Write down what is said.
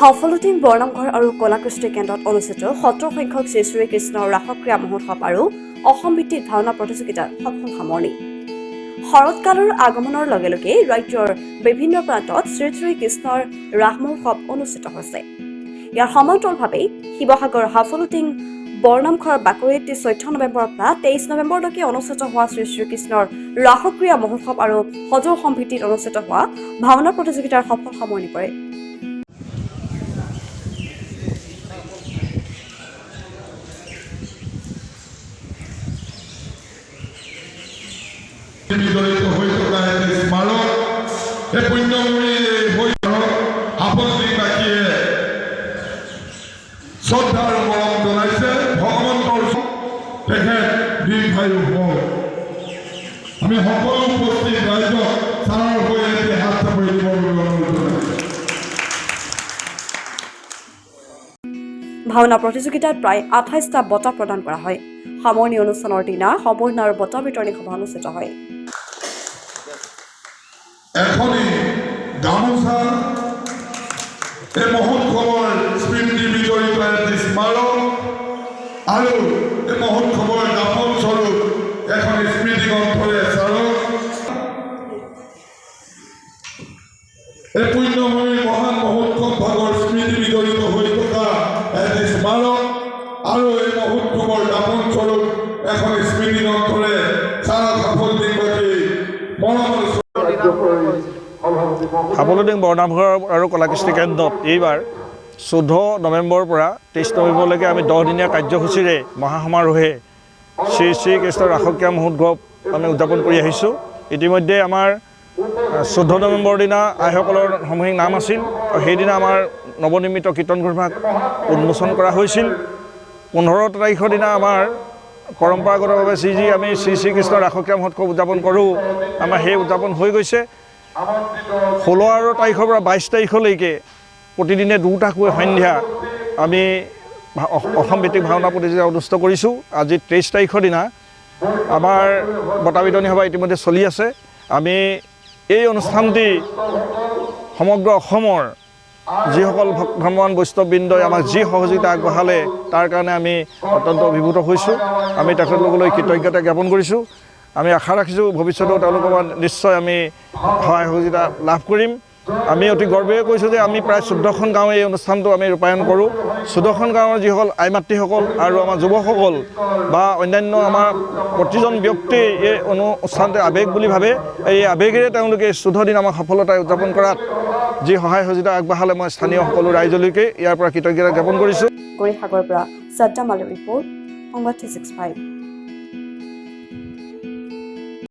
সফলটিং বৰনামঘৰ আৰু কলাকৃষ্টি কেন্দ্ৰত অনুষ্ঠিত 17 সংখ্যক শ্ৰী শ্ৰী কৃষ্ণৰ ৰাসক্ৰিয়া মহোৎসৱ আৰু অসম ভিত্তিক ভাওনা প্ৰতিযোগিতাৰ সফল সামৰণি। শৰৎকালৰ আগমনৰ লগে লগে ৰাজ্যৰ বিভিন্ন প্ৰান্তত শ্ৰী শ্ৰী কৃষ্ণৰ ৰাস মহোৎসৱ অনুষ্ঠিত হৈছে। ইয়াৰ সমান্তৰালভাৱে শিৱসাগৰ সফলটিং বৰনামঘৰ বাকৰিত 14 নৱেম্বৰৰ পৰা 23 নৱেম্বৰলৈকে অনুষ্ঠিত হোৱা শ্ৰী শ্ৰীকৃষ্ণৰ ৰাসক্ৰিয়া মহোৎসৱ আৰু সজোৰ সম্প্ৰীতিত অনুষ্ঠিত হোৱা ভাওনা প্ৰতিযোগিতাৰ সফল সামৰণি পৰে। বিজড়িত হৈ থকা এটি স্মাৰক এই পুণ্যভূমি হৈ সকলোবাসীয়ে শ্ৰদ্ধা আৰু মৰম জনাইছে। ভগৱন্তৰ তেখেত দীৰ্ঘায়ু হওক। আমি সকলো উপস্থিত ৰাইজক ছাৰৰ হৈ এটি হাত চাপৰি দিব বুলি অনুৰোধ জনাইছোঁ। ভাওনা প্ৰতিযোগিতাত প্ৰায় 28টা বঁটা প্ৰদান কৰা হয়। সামৰণি অনুষ্ঠানৰ দিনা সম্পূৰ্ণ আৰু বঁটা বিতৰণী সভা অনুষ্ঠিত হয়। এখনি গামোচা এই মহোৎসৱৰ স্মৃতি বিজড়িত এটি স্মাৰক আৰু এই মহোৎসৱৰ দাপন স্বৰূপ এখন স্মৃতি গ্ৰন্থৰে স্মাৰক। এই পুণ্যভূমিৰ মহান মহোৎসৱ ভাগৰ স্মৃতি বিজড়িত হৈ থকা এটি স্মাৰক আৰু এই মহোৎসৱৰ দাপন স্বৰূপ এখন স্মৃতি গ্ৰন্থৰে চাৰা সাফল্যবাসী মৰমৰ সফলটিং বৰনামঘৰ আৰু কলাকৃষ্টি কেন্দ্ৰত এইবাৰ 14 নৱেম্বৰৰ পৰা 23 নৱেম্বৰলৈকে আমি 10 দিনীয়া কাৰ্যসূচীৰে মহাসমাৰোহে শ্ৰী শ্ৰীকৃষ্ণৰ ৰাসক্ৰিয়া মহোৎসৱ আমি উদযাপন কৰি আহিছোঁ। ইতিমধ্যে আমাৰ 14 নৱেম্বৰৰ দিনা আইসকলৰ সমূহিক নাম আছিল আৰু সেইদিনা আমাৰ নৱনিৰ্মিত কীৰ্তন ঘোষভাগ উন্মোচন কৰা হৈছিল। 15 তাৰিখৰ দিনা আমাৰ পৰম্পৰাগতভাৱে যি আমি শ্ৰী শ্ৰীকৃষ্ণৰ ৰাসক্ৰিয়া মহোৎসৱ উদযাপন কৰোঁ, আমাৰ সেই উদযাপন হৈ গৈছে। 16 তাৰিখৰ পৰা 22 তাৰিখলৈকে প্ৰতিদিনে দুটাকৈ সন্ধ্যা আমি অসম ভিত্তিক ভাওনা প্ৰতিযোগিতা অনুষ্ঠিত কৰিছোঁ। আজি 23 তাৰিখৰ দিনা আমাৰ বঁটা বিতৰণী সভা ইতিমধ্যে চলি আছে। আমি এই অনুষ্ঠানটি সমগ্ৰ অসমৰ যিসকল ভ্ৰমণ বৈষ্ণৱবৃন্দই আমাক যি সহযোগিতা আগবঢ়ালে তাৰ কাৰণে আমি অত্যন্ত অভিভূত হৈছোঁ। আমি তেখেতলোকলৈ কৃতজ্ঞতা জ্ঞাপন কৰিছোঁ। আমি আশা ৰাখিছোঁ ভৱিষ্যতেও তেওঁলোকৰ নিশ্চয় আমি সহায় সহযোগিতা লাভ কৰিম। আমি অতি গৰ্বেৰে কৈছোঁ যে আমি প্ৰায় 14খন গাঁৱে এই অনুষ্ঠানটো আমি ৰূপায়ণ কৰোঁ। 14খন গাঁৱৰ যিসকল আই মাতৃসকল আৰু আমাৰ যুৱকসকল বা অন্যান্য আমাৰ প্ৰতিজন ব্যক্তিয়ে এই অনুষ্ঠানটো আৱেগ বুলি ভাবে। এই আৱেগেৰে তেওঁলোকে 14 দিন আমাৰ সফলতাই উদযাপন কৰাত যি সহায় সহযোগিতা আগবঢ়ালে মই স্থানীয় সকলো ৰাইজলৈকে ইয়াৰ পৰা কৃতজ্ঞতা জ্ঞাপন কৰিছোঁ। গৌৰীসাগৰৰ পৰা সাদ্দাম আলীৰ ৰিপৰ্ট, সংবাদ 365।